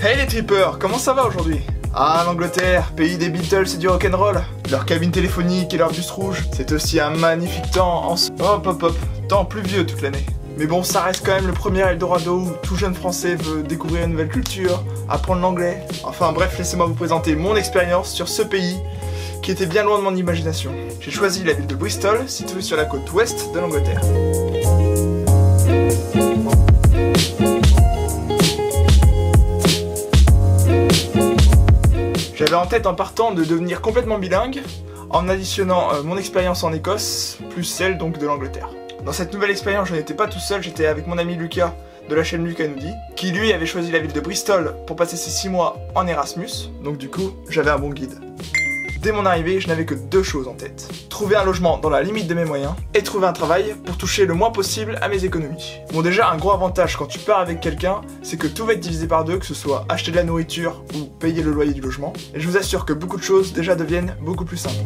Hey les trippers, comment ça va aujourd'hui? Ah, l'Angleterre, pays des Beatles et du rock'n'roll. Leur cabine téléphonique et leur bus rouge, c'est aussi un magnifique temps en... temps pluvieux toute l'année. Mais bon, ça reste quand même le premier Eldorado où tout jeune français veut découvrir une nouvelle culture, apprendre l'anglais. Enfin bref, laissez-moi vous présenter mon expérience sur ce pays qui était bien loin de mon imagination. J'ai choisi la ville de Bristol, située sur la côte ouest de l'Angleterre. J'avais en tête en partant de devenir complètement bilingue, en additionnant mon expérience en Écosse, plus celle donc de l'Angleterre. Dans cette nouvelle expérience, je n'étais pas tout seul, j'étais avec mon ami Lucas, de la chaîne Lucas nous dit, qui lui avait choisi la ville de Bristol pour passer ses 6 mois en Erasmus, donc du coup, j'avais un bon guide. Dès mon arrivée, je n'avais que 2 choses en tête. Trouver un logement dans la limite de mes moyens et trouver un travail pour toucher le moins possible à mes économies. Bon, déjà, un gros avantage quand tu pars avec quelqu'un, c'est que tout va être divisé par 2, que ce soit acheter de la nourriture ou payer le loyer du logement. Et je vous assure que beaucoup de choses déjà deviennent beaucoup plus simples.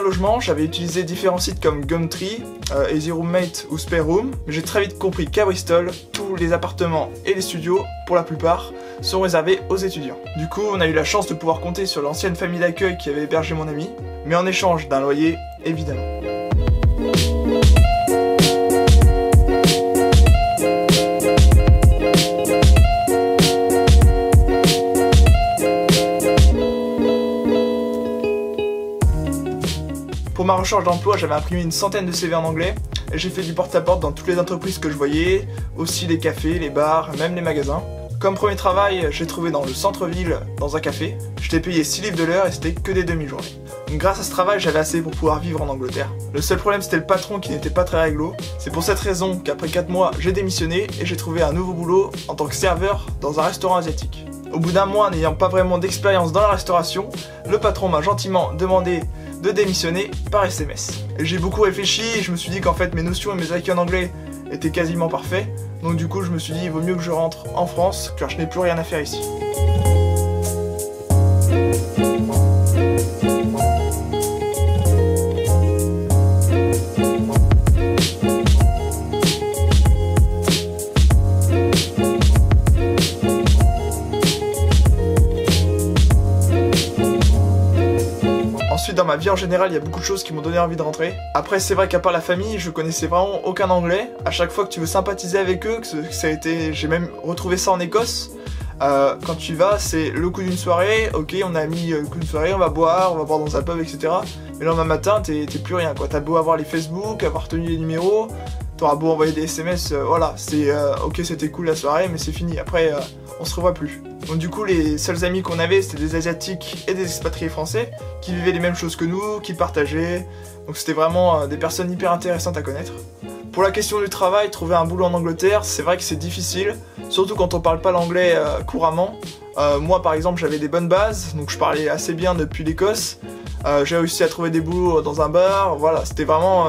Logement, j'avais utilisé différents sites comme Gumtree, Easy Roommate ou Spare Room, mais j'ai très vite compris qu'à Bristol, tous les appartements et les studios, pour la plupart, sont réservés aux étudiants. Du coup, on a eu la chance de pouvoir compter sur l'ancienne famille d'accueil qui avait hébergé mon ami, mais en échange d'un loyer, évidemment. Pour ma recherche d'emploi, j'avais imprimé une centaine de CV en anglais et j'ai fait du porte-à-porte dans toutes les entreprises que je voyais, aussi les cafés, les bars, même les magasins. Comme premier travail, j'ai trouvé dans le centre-ville, dans un café. J'étais payé 6 livres de l'heure et c'était que des demi-journées. Donc grâce à ce travail, j'avais assez pour pouvoir vivre en Angleterre. Le seul problème, c'était le patron qui n'était pas très réglo. C'est pour cette raison qu'après 4 mois, j'ai démissionné et j'ai trouvé un nouveau boulot en tant que serveur dans un restaurant asiatique. Au bout d'un mois, n'ayant pas vraiment d'expérience dans la restauration, le patron m'a gentiment demandé de démissionner par SMS. Et j'ai beaucoup réfléchi et je me suis dit qu'en fait mes notions et mes acquis en anglais étaient quasiment parfaits. Donc du coup je me suis dit il vaut mieux que je rentre en France car je n'ai plus rien à faire ici. Ensuite, dans ma vie en général, il y a beaucoup de choses qui m'ont donné envie de rentrer. Après, c'est vrai qu'à part la famille, je connaissais vraiment aucun anglais. À chaque fois que tu veux sympathiser avec eux, j'ai même retrouvé ça en Écosse. Quand tu y vas, c'est le coup d'une soirée, ok, on a mis le coup d'une soirée, on va boire dans un pub, etc. Mais le lendemain matin, t'es plus rien, quoi. T'as beau avoir les Facebook, avoir tenu les numéros, t'auras beau envoyer des SMS, voilà, c'est ok, c'était cool la soirée, mais c'est fini. Après, on se revoit plus. Donc du coup, les seuls amis qu'on avait, c'était des Asiatiques et des expatriés français qui vivaient les mêmes choses que nous, qui partageaient. Donc c'était vraiment des personnes hyper intéressantes à connaître. Pour la question du travail, trouver un boulot en Angleterre, c'est vrai que c'est difficile, surtout quand on parle pas l'anglais couramment. Moi par exemple, j'avais des bonnes bases, donc je parlais assez bien depuis l'Écosse. J'ai réussi à trouver des boulots dans un bar, voilà, c'était vraiment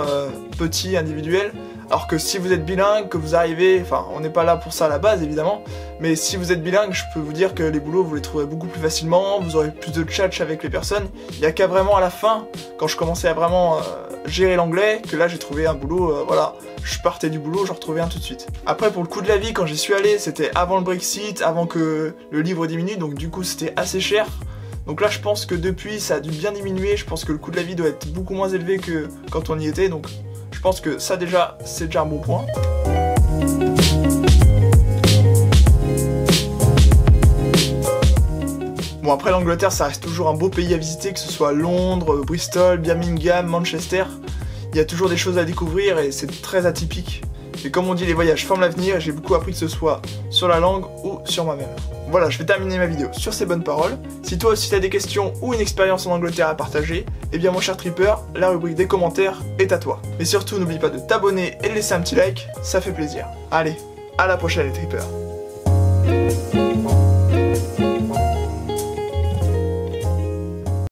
petit, individuel. Alors que si vous êtes bilingue, que vous arrivez, enfin on n'est pas là pour ça à la base évidemment, mais si vous êtes bilingue, je peux vous dire que les boulots vous les trouverez beaucoup plus facilement, vous aurez plus de tchatch avec les personnes. Il n'y a qu'à vraiment à la fin, quand je commençais à vraiment gérer l'anglais, que là j'ai trouvé un boulot, voilà, je partais du boulot, j'en retrouvais un tout de suite. Après pour le coût de la vie, quand j'y suis allé, c'était avant le Brexit, avant que le livre diminue, donc du coup c'était assez cher. Donc là je pense que depuis ça a dû bien diminuer, je pense que le coût de la vie doit être beaucoup moins élevé que quand on y était, donc je pense que ça déjà, c'est déjà un bon point. Bon après l'Angleterre ça reste toujours un beau pays à visiter, que ce soit Londres, Bristol, Birmingham, Manchester. Il y a toujours des choses à découvrir et c'est très atypique. Et comme on dit, les voyages forment l'avenir et j'ai beaucoup appris que ce soit sur la langue ou sur moi-même. Voilà, je vais terminer ma vidéo sur ces bonnes paroles. Si toi aussi t'as des questions ou une expérience en Angleterre à partager, eh bien mon cher tripper, la rubrique des commentaires est à toi. Mais surtout n'oublie pas de t'abonner et de laisser un petit like, ça fait plaisir. Allez, à la prochaine les trippers.